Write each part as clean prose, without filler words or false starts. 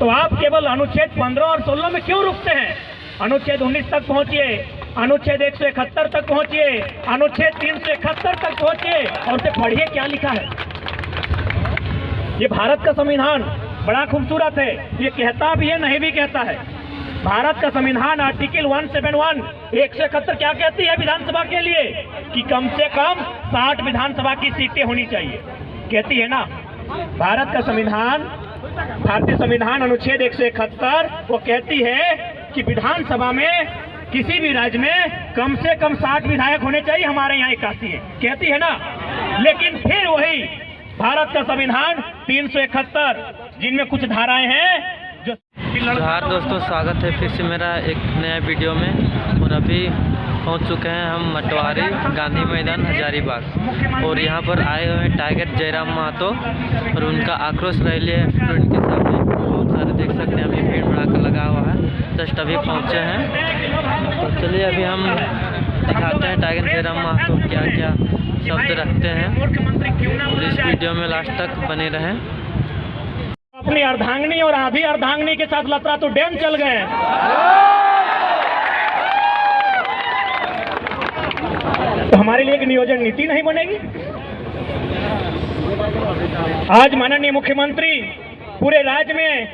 तो आप केवल अनुच्छेद 15 और 16 में क्यों रुकते हैं? अनुच्छेद 19 तक पहुंचिए, अनुच्छेद 171 तक पहुंचिए, अनुच्छेद 371 तक पहुंचिए और उसे पढ़िए क्या लिखा है। ये भारत का संविधान बड़ा खूबसूरत है, ये कहता भी है नहीं भी कहता है। भारत का संविधान आर्टिकल 171 171 क्या कहती है विधानसभा के लिए कि कम से कम 60 विधानसभा की सीटें होनी चाहिए, कहती है ना। भारत का संविधान, भारतीय संविधान अनुच्छेद 171 वो कहती है कि विधानसभा में किसी भी राज्य में कम से कम 60 विधायक होने चाहिए, हमारे यहाँ 81 है, कहती है ना। लेकिन फिर वही भारत का संविधान 371 जिनमें कुछ धाराएं हैं जो। नमस्कार दोस्तों, स्वागत है फिर से मेरा एक नया वीडियो में। और अभी पहुंच चुके हैं हम मटवारी गांधी मैदान हजारीबाग और यहाँ पर आए हुए हैं टाइगर जयराम महतो और उनका आक्रोश रैली है स्टूडेंट के सामने। बहुत सारे देख सकते हैं, अभी भीड़ भड़ाका लगा हुआ है, जस्ट अभी पहुँचे हैं। तो चलिए अभी हम दिखाते हैं टाइगर जयराम महतो क्या क्या शब्द रखते हैं और इस वीडियो में लास्ट तक बने रहें। अपनी अर्धांगिनी और आधी अर्धांगिनी के साथ लतरा तो डैम चल गए। तो हमारे लिए एक नियोजन नीति नहीं बनेगी? आज माननीय मुख्यमंत्री पूरे राज्य में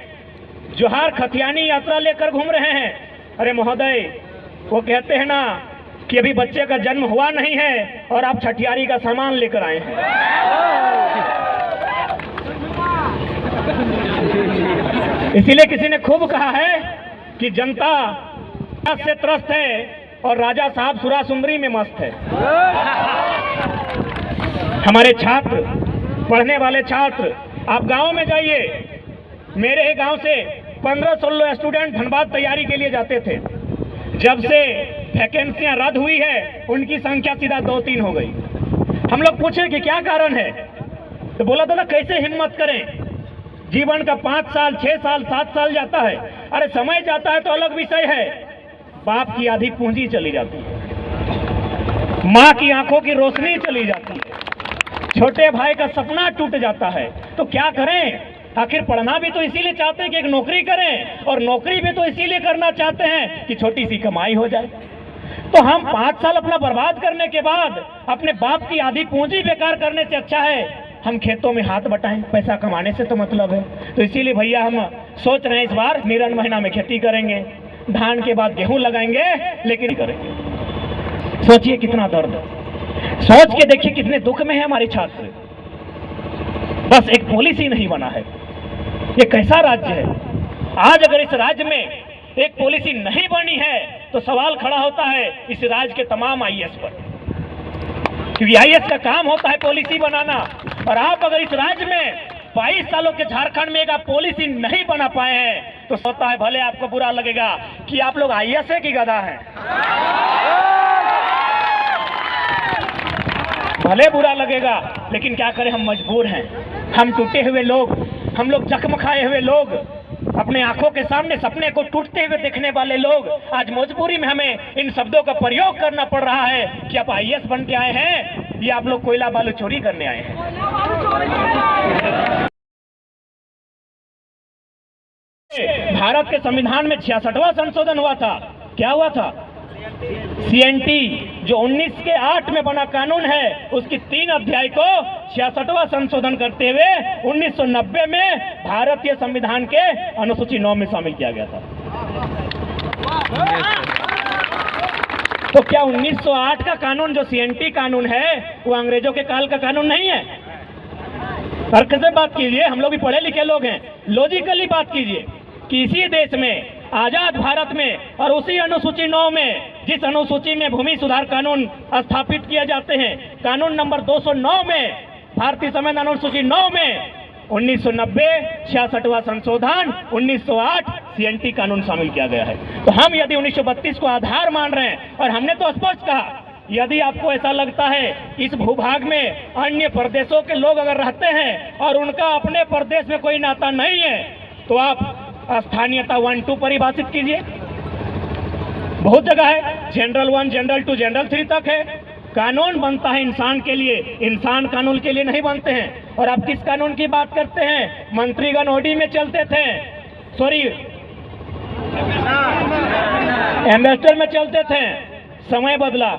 जोहार खतियानी यात्रा लेकर घूम रहे हैं। अरे महोदय, वो कहते हैं ना कि अभी बच्चे का जन्म हुआ नहीं है और आप छठियारी का सामान लेकर आए हैं। इसीलिए किसी ने खूब कहा है कि जनता से त्रस्त है और राजा साहब सुरा सुंदरी में मस्त है। हमारे छात्र, पढ़ने वाले छात्र, आप गांव में जाइए। मेरे ही गांव से 15-16 स्टूडेंट धनबाद तैयारी के लिए जाते थे। जब से वैकेंसियां रद्द हुई है उनकी संख्या सीधा 2-3 हो गई। हम लोग पूछे कि क्या कारण है, तो बोला दादा कैसे हिम्मत करें, जीवन का 5 साल 6 साल 7 साल जाता है। अरे समय जाता है तो अलग विषय है, बाप की आधी पूंजी चली जाती है, माँ की आंखों की रोशनी चली जाती है, छोटे भाई का सपना टूट जाता है। तो क्या करें? आखिर पढ़ना भी तो इसीलिए चाहते हैं कि एक नौकरी करें, और नौकरी भी तो इसीलिए करना चाहते हैं कि छोटी सी कमाई हो जाए। तो हम 5 साल अपना बर्बाद करने के बाद अपने बाप की आधी पूंजी बेकार करने से अच्छा है हम खेतों में हाथ बटाएं, पैसा कमाने से तो मतलब है। तो इसीलिए भैया हम सोच रहे हैं इस बार निरन महीना में खेती करेंगे, धान के बाद गेहूं लगाएंगे, लेकिन करेंगे। सोचिए कितना दर्द, सोच के देखिए कितने दुख में है हमारे छात्र। बस एक पॉलिसी नहीं बना है। ये कैसा राज्य है? आज अगर इस राज्य में एक पॉलिसी नहीं बनी है तो सवाल खड़ा होता है इस राज्य के तमाम आईएएस पर, क्योंकि आईएएस का काम होता है पॉलिसी बनाना। और आप अगर इस राज्य में 22 सालों के झारखंड में एक आप पॉलिसी नहीं बना पाए हैं तो होता है, भले आपको बुरा लगेगा कि आप लोग आईएएस है कि गधा है, भले बुरा लगेगा, लेकिन क्या करें, हम मजबूर हैं। हम टूटे हुए लोग, हम लोग जख्म खाए हुए लोग, अपने आंखों के सामने सपने को टूटते हुए देखने वाले लोग, आज मजबूरी में हमें इन शब्दों का प्रयोग करना पड़ रहा है कि आप आईएएस बन के आए हैं या आप लोग कोयला बालू चोरी करने आए हैं। भारत के संविधान में 66वां संशोधन हुआ था। क्या हुआ था? सीएनटी जो 1908 में बना कानून है, उसकी 3 अध्याय को 66वां संशोधन करते हुए 1990 में भारतीय संविधान के अनुसूची 9 में शामिल किया गया था। तो क्या 1908 का कानून जो सीएनटी कानून है वो अंग्रेजों के काल का कानून नहीं है? तर्क से बात कीजिए, हम लोग भी पढ़े लिखे लोग हैं, लॉजिकली बात कीजिए कि इसी देश में आजाद भारत में और उसी अनुसूची 9 में, जिस अनुसूची में भूमि सुधार कानून स्थापित किए जाते हैं, कानून नंबर 209 में, भारतीय संविधान अनुसूची 9 में 1990 66वां संशोधन 1908 सीएनटी कानून शामिल किया गया है। तो हम यदि 1932 को आधार मान रहे हैं, और हमने तो स्पष्ट कहा यदि आपको ऐसा लगता है इस भूभाग में अन्य प्रदेशों के लोग अगर रहते हैं और उनका अपने प्रदेश में कोई नाता नहीं है तो आप स्थानीयता 1-2 परिभाषित कीजिए। बहुत जगह है, जनरल 1, जनरल 2, जनरल 3 तक है। कानून बनता है इंसान के लिए, इंसान कानून के लिए नहीं बनते हैं। और आप किस कानून की बात करते हैं? मंत्रीगण ओडी में चलते थे, सॉरी एम्बेसडर में चलते थे, समय बदला।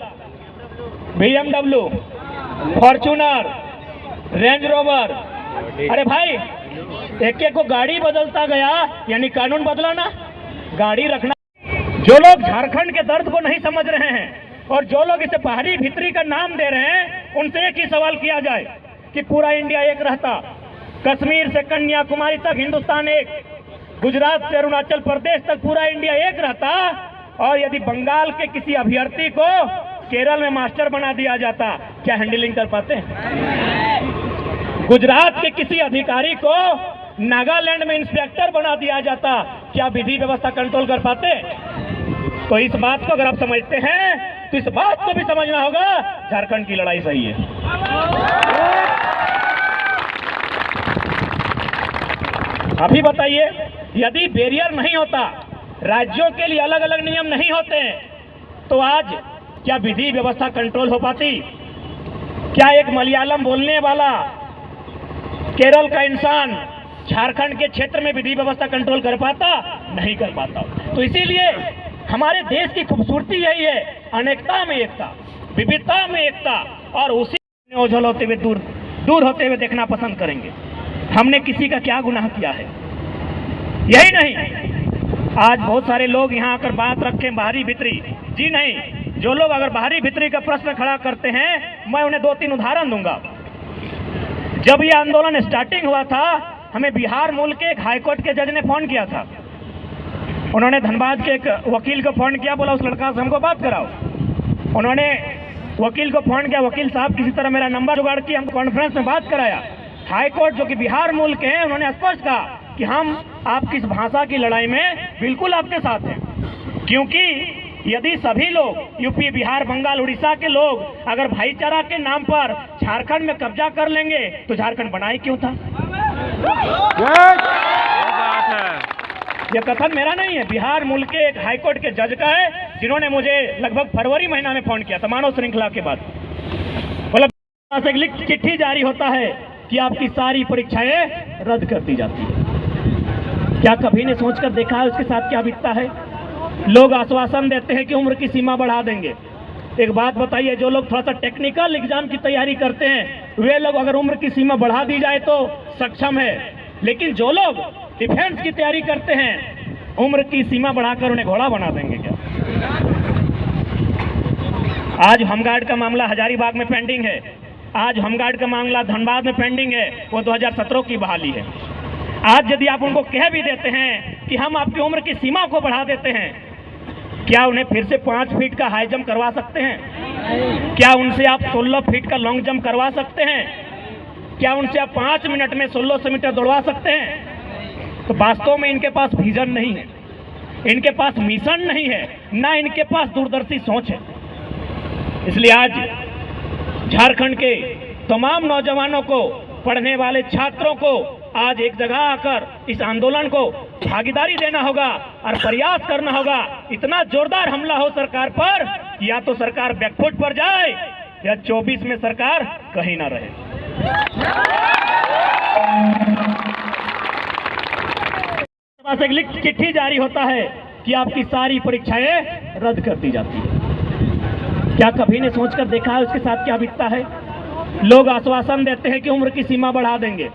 BMW, फॉर्च्यूनर, रेंज रोवर, अरे भाई एक एक को गाड़ी बदलता गया, यानी कानून बदला ना, गाड़ी रखना। जो लोग झारखंड के दर्द को नहीं समझ रहे हैं और जो लोग इसे बाहरी भीतरी का नाम दे रहे हैं, उनसे एक ही सवाल किया जाए कि पूरा इंडिया एक रहता, कश्मीर से कन्याकुमारी तक हिंदुस्तान एक, गुजरात से अरुणाचल प्रदेश तक पूरा इंडिया एक रहता, और यदि बंगाल के किसी अभ्यर्थी को केरल में मास्टर बना दिया जाता, क्या हैंडलिंग कर पाते? गुजरात के किसी अधिकारी को नागालैंड में इंस्पेक्टर बना दिया जाता, क्या विधि व्यवस्था कंट्रोल कर पाते? तो इस बात को अगर आप समझते हैं तो इस बात को भी समझना होगा, झारखंड की लड़ाई सही है। अभी बताइए, यदि बैरियर नहीं होता, राज्यों के लिए अलग अलग नियम नहीं होते, तो आज क्या विधि व्यवस्था कंट्रोल हो पाती? क्या एक मलयालम बोलने वाला केरल का इंसान झारखंड के क्षेत्र में विधि व्यवस्था कंट्रोल कर पाता? नहीं कर पाता। तो इसीलिए हमारे देश की खूबसूरती यही है, अनेकता में एकता, विविधता में एकता, और उसी में ओझल होते हुए दूर होते हुए देखना पसंद करेंगे। हमने किसी का क्या गुनाह किया है? यही नहीं, आज बहुत सारे लोग यहाँ आकर बात रखें बाहरी भीतरी, जी नहीं। जो लोग अगर बाहरी भीतरी का प्रश्न खड़ा करते हैं, मैं उन्हें 2-3 उदाहरण दूंगा। जब ये आंदोलन स्टार्टिंग हुआ था, हमें बिहार मूल के एक हाईकोर्ट के जज ने फोन किया था। उन्होंने धनबाद के एक वकील को फोन किया, बोला उस लड़का से हमको बात कराओ। उन्होंने वकील को फोन किया, वकील साहब किसी तरह मेरा नंबर जुगाड़ किया, हमको कॉन्फ्रेंस में बात कराया। हाईकोर्ट जो कि बिहार मूल के हैं, उन्होंने स्पष्ट कहा कि हम आपकी इस भाषा की लड़ाई में बिल्कुल आपके साथ हैं, क्योंकि यदि सभी लोग यूपी, बिहार, बंगाल, उड़ीसा के लोग अगर भाईचारा के नाम पर झारखंड में कब्जा कर लेंगे तो झारखंड बना ही क्यों था? यह कथन मेरा नहीं है, बिहार मूल के एक हाईकोर्ट के जज का है, जिन्होंने मुझे लगभग फरवरी महीना में फोन किया था, मानव श्रृंखला के बाद। मतलब एक लिखित चिट्ठी जारी होता है कि आपकी सारी परीक्षाएं रद्द कर दी जाती है। क्या कभी ने सोचकर देखा है उसके साथ क्या बीतता है? लोग आश्वासन देते हैं कि उम्र की सीमा बढ़ा देंगे। एक बात बताइए, जो लोग थोड़ा सा टेक्निकल एग्जाम की तैयारी करते हैं, वे लोग अगर उम्र की सीमा बढ़ा दी जाए तो सक्षम है, लेकिन जो लोग डिफेंस की तैयारी करते हैं, उम्र की सीमा बढ़ाकर उन्हें घोड़ा बना देंगे क्या? आज होमगार्ड का मामला हजारीबाग में पेंडिंग है, आज होमगार्ड का मामला धनबाद में पेंडिंग है, वो 2017 की बहाली है। आज यदि आप उनको कह भी देते हैं कि हम आपकी उम्र की सीमा को बढ़ा देते हैं, क्या उन्हें फिर से 5 फीट का हाई जंप करवा सकते हैं? क्या उनसे आप 16 फीट का लॉन्ग जंप करवा सकते हैं? क्या उनसे आप 5 मिनट में 1600 मीटर दौड़वा सकते हैं? तो वास्तव में इनके पास विजन नहीं है, इनके पास मिशन नहीं है, ना इनके पास दूरदर्शी सोच है। इसलिए आज झारखंड के तमाम नौजवानों को, पढ़ने वाले छात्रों को आज एक जगह आकर इस आंदोलन को भागीदारी देना होगा और प्रयास करना होगा। इतना जोरदार हमला हो सरकार पर, या तो सरकार बैकफुट पर जाए या 24 में सरकार कहीं ना रहे। पास एक लिखित चिट्ठी जारी होता है कि आपकी सारी परीक्षाएं रद्द कर दी जाती है। क्या कभी ने सोचकर देखा है उसके साथ क्या बीतता है? लोग आश्वासन देते हैं कि उम्र की सीमा बढ़ा देंगे।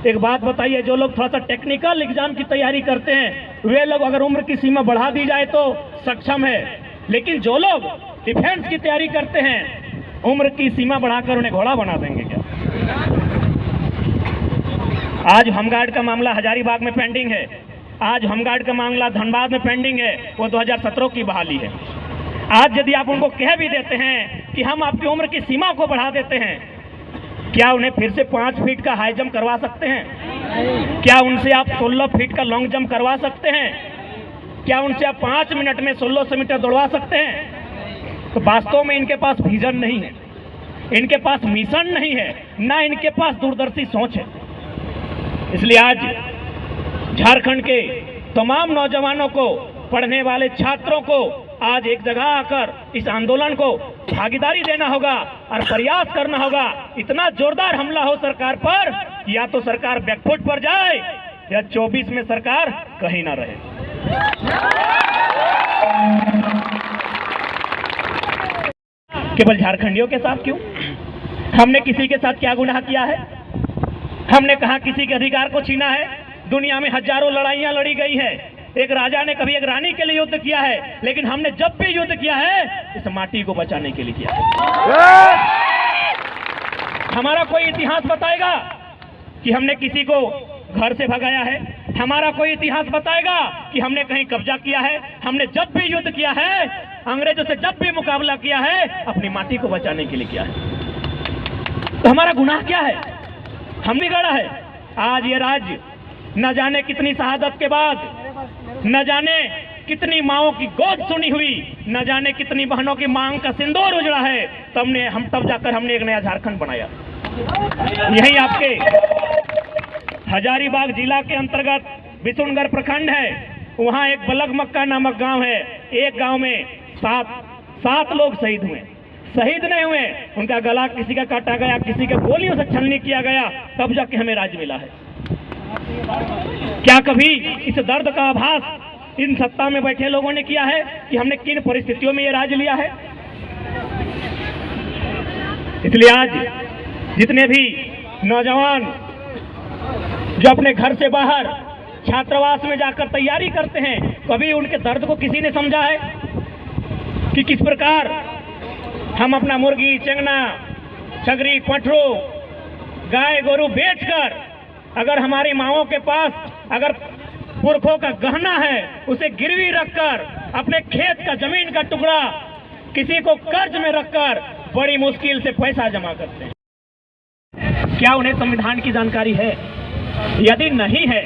एक बात बताइए, जो लोग थोड़ा सा टेक्निकल एग्जाम की तैयारी करते हैं, वे लोग अगर उम्र die सीमा बढ़ा दी जाए तो सक्षम है, लेकिन जो लोग डिफेंस की तैयारी करते हैं, उम्र की सीमा बढ़ाकर उन्हें घोड़ा बना देंगे क्या? आज होमगार्ड का मामला हजारीबाग में पेंडिंग है, आज होमगार्ड का मामला धनबाद में पेंडिंग है, वो 2017 की बहाली है। आज यदि आप उनको कह भी देते हैं कि हम आपकी उम्र की सीमा को बढ़ा देते हैं, क्या उन्हें फिर से 5 फीट का हाई जंप करवा सकते हैं? क्या उनसे आप 16 फीट का लॉन्ग जंप करवा सकते हैं? क्या उनसे आप 5 मिनट में 1600 मीटर दौड़वा सकते हैं? तो वास्तव में इनके पास विजन नहीं है, इनके पास मिशन नहीं है, ना इनके पास दूरदर्शी सोच है। इसलिए आज झारखंड के तमाम नौजवानों को, पढ़ने वाले छात्रों को आज एक जगह आकर इस आंदोलन को भागीदारी देना होगा और प्रयास करना होगा। इतना जोरदार हमला हो सरकार पर, या तो सरकार बैकफुट पर जाए या 24 में सरकार कहीं ना रहे। केवल झारखंडियों के साथ क्यों? हमने किसी के साथ क्या गुनाह किया है? हमने कहा किसी के अधिकार को छीना है? दुनिया में हजारों लड़ाइयां लड़ी गई है। एक राजा ने कभी एक रानी के लिए युद्ध किया है, लेकिन हमने जब भी युद्ध किया है इस माटी को बचाने के लिए किया है। हमारा कोई इतिहास बताएगा कि हमने किसी को घर से भगाया है? हमारा कोई इतिहास बताएगा कि हमने कहीं कब्जा किया है? हमने जब भी युद्ध किया है, अंग्रेजों से जब भी मुकाबला किया है, अपनी माटी को बचाने के लिए किया है। तो हमारा गुनाह क्या है? हम बिगड़ा है। आज ये राज्य न जाने कितनी शहादत के बाद, न जाने कितनी माओं की गोद सुनी हुई, न जाने कितनी बहनों की मांग का सिंदूर उजड़ा है, तब जाकर हमने एक नया झारखंड बनाया। यही आपके हजारीबाग जिला के अंतर्गत बिशुनगढ़ प्रखंड है। वहाँ एक बलगमक्का नामक गांव है। एक गांव में सात लोग शहीद हुए। शहीद नहीं हुए, उनका गला किसी का काटा गया, किसी का गोलियों से छलनी किया गया, तब जाके हमें राज्य मिला है। क्या कभी इस दर्द का आभास इन सत्ता में बैठे लोगों ने किया है कि हमने किन परिस्थितियों में ये राज्य लिया है? इसलिए आज जितने भी नौजवान जो अपने घर से बाहर छात्रावास में जाकर तैयारी करते हैं, कभी उनके दर्द को किसी ने समझा है कि किस प्रकार हम अपना मुर्गी, चंगना, छगरी, पठरू, गाय गोरू बेचकर, अगर हमारी माओं के पास अगर पुरखों का गहना है, उसे गिरवी रखकर अपने खेत का जमीन का टुकड़ा किसी को कर्ज में रखकर बड़ी मुश्किल से पैसा जमा करते हैं। क्या उन्हें संविधान की जानकारी है? यदि नहीं है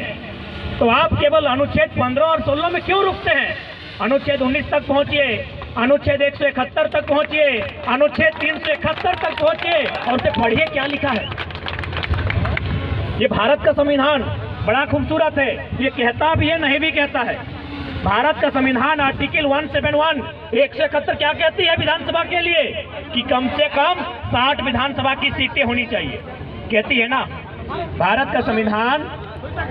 तो आप केवल अनुच्छेद 15 और 16 में क्यों रुकते हैं? अनुच्छेद 19 तक पहुंचिए, अनुच्छेद 171 तक पहुंचिए, अनुच्छेद 371 तक पहुंचिए और उसे पढ़िए क्या लिखा है। ये भारत का संविधान बड़ा खूबसूरत है। ये कहता भी है, नहीं भी कहता है। भारत का संविधान आर्टिकल 171 171 क्या कहती है विधानसभा के लिए? कि कम से कम 60 विधानसभा की सीटें होनी चाहिए, कहती है ना। भारत का संविधान,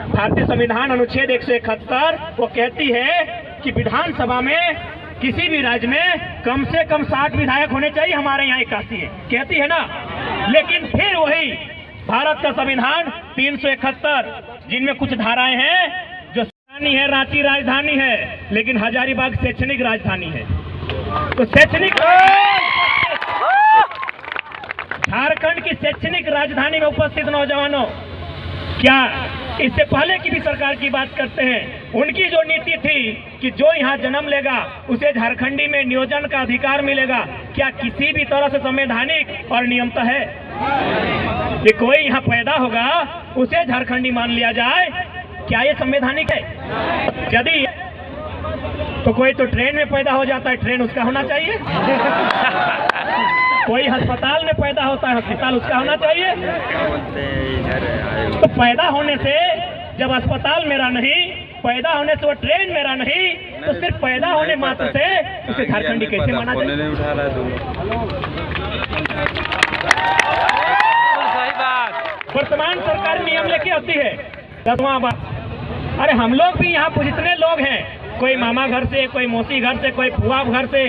भारतीय संविधान अनुच्छेद 171 वो कहती है कि विधानसभा में किसी भी राज्य में कम से कम 60 विधायक होने चाहिए। हमारे यहाँ 81 है, कहती है ना। लेकिन फिर वही भारत का संविधान 371 जिनमें कुछ धाराएं हैं जो राजधानी है, रांची राजधानी है, लेकिन हजारीबाग शैक्षणिक राजधानी है। तो शैक्षणिक झारखंड की शैक्षणिक राजधानी में उपस्थित नौजवानों, क्या इससे पहले की भी सरकार की बात करते हैं, उनकी जो नीति थी कि जो यहाँ जन्म लेगा उसे झारखंडी में नियोजन का अधिकार मिलेगा, क्या किसी भी तरह से संवैधानिक और नियमता है कि कोई यहाँ पैदा होगा उसे झारखंडी मान लिया जाए? क्या ये संवैधानिक है? यदि तो कोई तो ट्रेन में पैदा हो जाता है, ट्रेन उसका होना चाहिए। कोई अस्पताल में पैदा होता है, अस्पताल उसका होना चाहिए। तो पैदा होने से जब अस्पताल मेरा नहीं, पैदा होने से वो ट्रेन मेरा नहीं, तो सिर्फ पैदा होने मात्र से उसे झारखंडी कैसे माना जाए? वर्तमान सरकार नियम लेके आती है 10वां बार। अरे हम लोग भी यहाँ जितने लोग हैं, कोई मामा घर से, कोई मौसी घर से, कोई फुआ घर से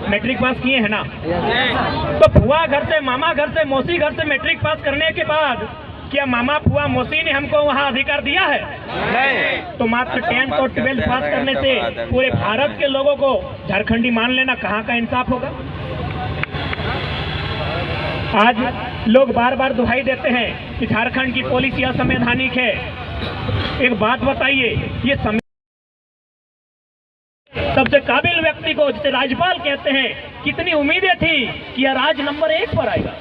मैट्रिक पास किए हैं ना। तो फुआ घर से, मामा घर से, मौसी घर से मैट्रिक पास करने के बाद क्या मामा, फुआ, मौसी ने हमको वहाँ अधिकार दिया है? नहीं। तो मात्र 10th और 12th पास करने से पूरे भारत के लोगों को झारखंडी मान लेना कहाँ का इंसाफ होगा? आज लोग बार बार दुहाई देते हैं कि झारखंड की पॉलिसी असंवैधानिक है। एक बात बताइए, ये सबसे काबिल व्यक्ति को, जिसे राज्यपाल कहते हैं, कितनी उम्मीदें थी कि यह राज्य नंबर 1 पर आएगा,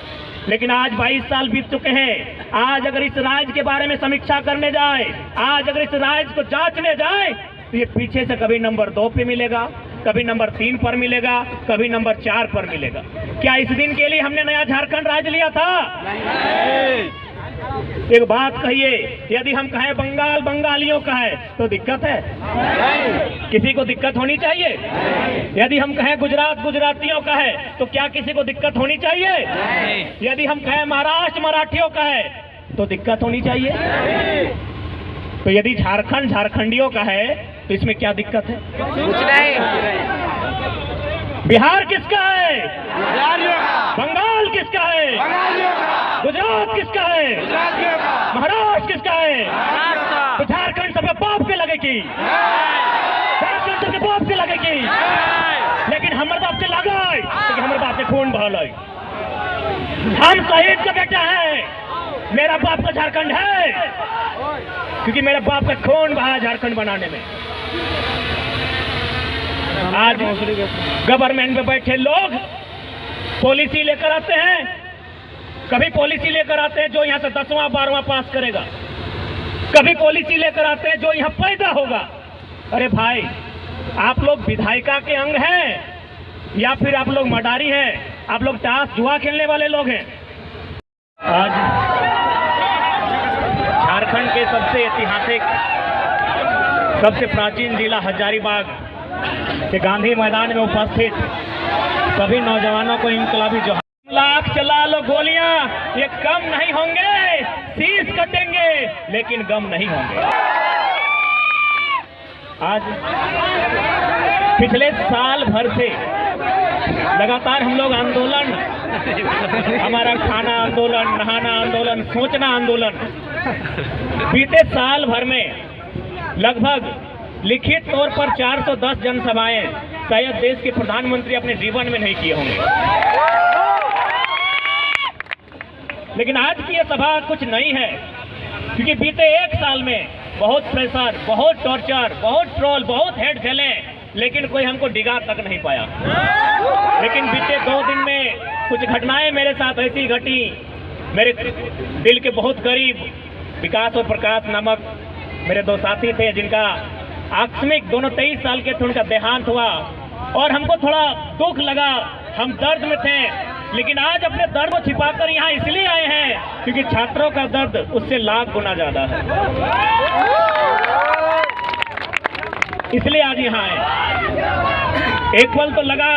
लेकिन आज 22 साल बीत चुके हैं। आज अगर इस राज्य के बारे में समीक्षा करने जाए, आज अगर इस राज्य को जांचने जाए, तो ये पीछे से कभी नंबर 2 पे मिलेगा, कभी नंबर 3 पर मिलेगा, कभी नंबर 4 पर मिलेगा। क्या इस दिन के लिए हमने नया झारखंड राज्य लिया था? नहीं। एक बात कहिए, यदि हम कहें बंगाल बंगालियों का है तो दिक्कत है? नहीं। किसी को दिक्कत होनी चाहिए? नहीं। यदि हम कहें गुजरात गुजरातियों का है तो क्या किसी को दिक्कत होनी चाहिए? नहीं। यदि हम कहें महाराष्ट्र मराठियों का है तो दिक्कत होनी चाहिए? नहीं। तो यदि झारखंड झारखंडियों का है तो इसमें क्या दिक्कत है? कुछ नहीं। बिहार किसका है? बंगाल किसका है? गुजरात किसका है? महाराष्ट्र किसका है? तो झारखंड सबके बाप के लगेगी, झारखंड सबके बाप के लगेगी, लेकिन हमारे बाप के लगा क्योंकि हमारे बाप के खून बहल है। हम शहीद का बेटा है, मेरा बाप का झारखंड है क्योंकि मेरे बाप का खून बहा झारखंड बनाने में। आज गवर्नमेंट में बैठे लोग पॉलिसी लेकर आते हैं, कभी पॉलिसी लेकर आते हैं जो यहाँ से 10वां 12वां पास करेगा, कभी पॉलिसी लेकर आते हैं जो यहाँ पैदा होगा। अरे भाई, आप लोग विधायिका के अंग हैं या फिर आप लोग मडारी हैं? आप लोग ताश जुआ खेलने वाले लोग हैं। आज झारखंड के सबसे ऐतिहासिक, सबसे प्राचीन जिला हजारीबाग के गांधी मैदान में उपस्थित सभी नौजवानों को इनकलाबी जोहार। लाख चला लो गोलियां, ये कम नहीं होंगे, शीश कटेंगे लेकिन गम नहीं होंगे। आज पिछले साल भर से लगातार हम लोग आंदोलन, हमारा खाना आंदोलन, नहाना आंदोलन, सोचना आंदोलन, बीते साल भर में लगभग लिखित तौर पर 410 जनसभाएं शायद देश के प्रधानमंत्री अपने जीवन में नहीं किए होंगे। लेकिन आज की यह सभा कुछ नहीं है क्योंकि बीते एक साल में बहुत प्रेशर, बहुत टॉर्चर, बहुत ट्रोल, बहुत हेड झेले, लेकिन कोई हमको डिगा तक नहीं पाया। लेकिन बीते 2 दिन में कुछ घटनाएं मेरे साथ ऐसी घटी, मेरे दिल के बहुत करीब विकास और प्रकाश नामक मेरे 2 साथी थे जिनका आकस्मिक, दोनों 23 साल के थे, उनका देहांत हुआ और हमको थोड़ा दुख लगा, हम दर्द में थे। लेकिन आज अपने दर्द को छिपाकर यहाँ इसलिए आए हैं क्योंकि छात्रों का दर्द उससे लाख गुना ज्यादा है, इसलिए आज यहाँ आए। एक पल तो लगा